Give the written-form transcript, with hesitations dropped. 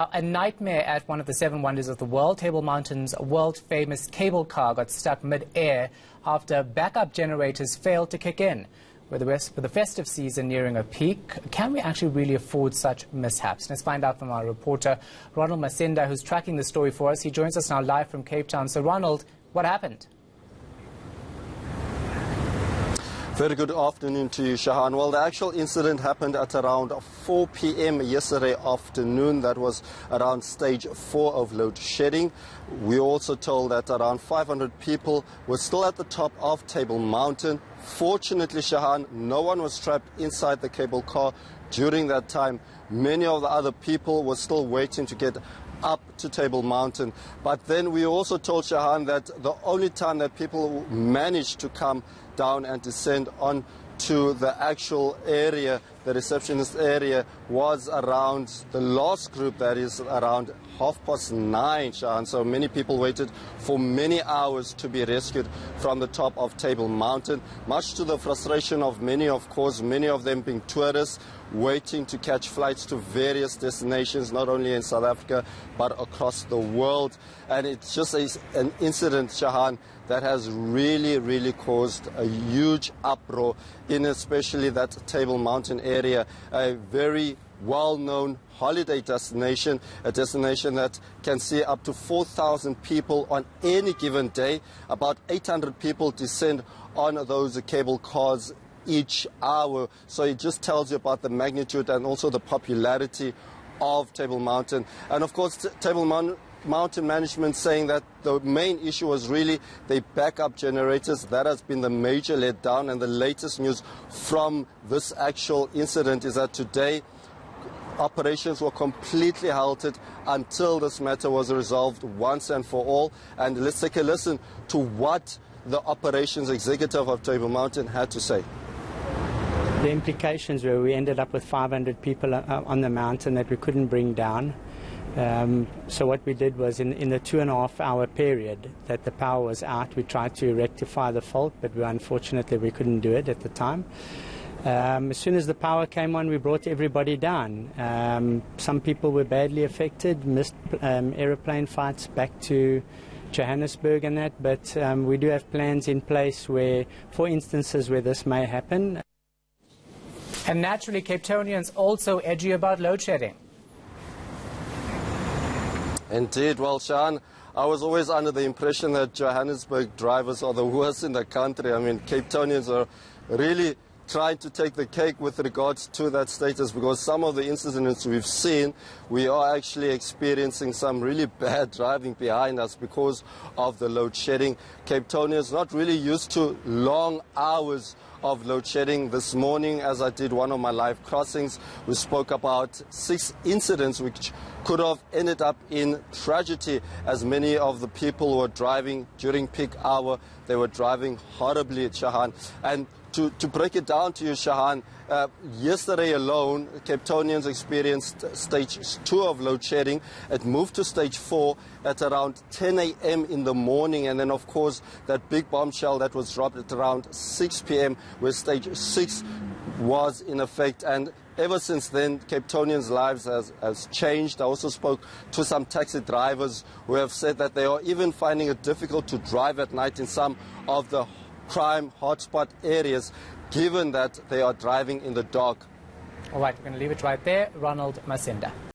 A nightmare at one of the seven wonders of the world. Table Mountain's world-famous cable car got stuck mid-air after backup generators failed to kick in. With the festive season nearing a peak, can we actually really afford such mishaps? Let's find out from our reporter, Ronald Masenda, who's tracking the story for us. He joins us now live from Cape Town. So, Ronald, what happened? Very good afternoon to you, Shahan. Well, the actual incident happened at around 4 p.m. yesterday afternoon. That was around stage 4 of load shedding. We also told that around 500 people were still at the top of Table Mountain. Fortunately, Shahan, no one was trapped inside the cable car during that time. Many of the other people were still waiting to get up to Table Mountain. But then we also told Shahan that the only time that people managed to come down and descend on to the actual area, the receptionist area, was around the last group, that is around 9:30, Shahan. So many people waited for many hours to be rescued from the top of Table Mountain, much to the frustration of many, of course, many of them being tourists waiting to catch flights to various destinations, not only in South Africa, but across the world. And it's just an incident, Shahan, that has really caused a huge uproar in especially that Table Mountain area, a very well-known holiday destination, a destination that can see up to 4,000 people on any given day. About 800 people descend on those cable cars each hour. So it just tells you about the magnitude and also the popularity of Table Mountain. And of course, Table Mountain management saying that the main issue was really the backup generators. That has been the major letdown. And the latest news from this actual incident is that today operations were completely halted until this matter was resolved once and for all. And let's take a listen to what the operations executive of Table Mountain had to say. The implications were we ended up with 500 people on the mountain that we couldn't bring down. So what we did was in the 2.5-hour period that the power was out, we tried to rectify the fault, but unfortunately we couldn't do it at the time. As soon as the power came on, we brought everybody down. Some people were badly affected, missed aeroplane flights back to Johannesburg and that, but we do have plans in place where, for instances where this may happen. And naturally, Cape Townians also edgy about load shedding. Indeed. Well, Shahan, I was always under the impression that Johannesburg drivers are the worst in the country. I mean, Cape Townians are really trying to take the cake with regards to that status, because some of the incidents we've seen, we are actually experiencing some really bad driving behind us because of the load shedding. Cape Townians not really used to long hours of load shedding. This morning, as I did one of my live crossings, we spoke about 6 incidents which could have ended up in tragedy, as many of the people who were driving during peak hour, they were driving horribly, Shahan. And to break it down to you, Shahan, yesterday alone, Cape Townians experienced stage 2 of load shedding. It moved to stage 4 at around 10 a.m. in the morning. And then, of course, that big bombshell that was dropped at around 6 p.m. where stage 6 was in effect. And ever since then, Cape Townians' lives has changed. I also spoke to some taxi drivers who have said that they are even finding it difficult to drive at night in some of the crime hotspot areas, given that they are driving in the dark. All right, we're going to leave it right there. Ronald Masenda.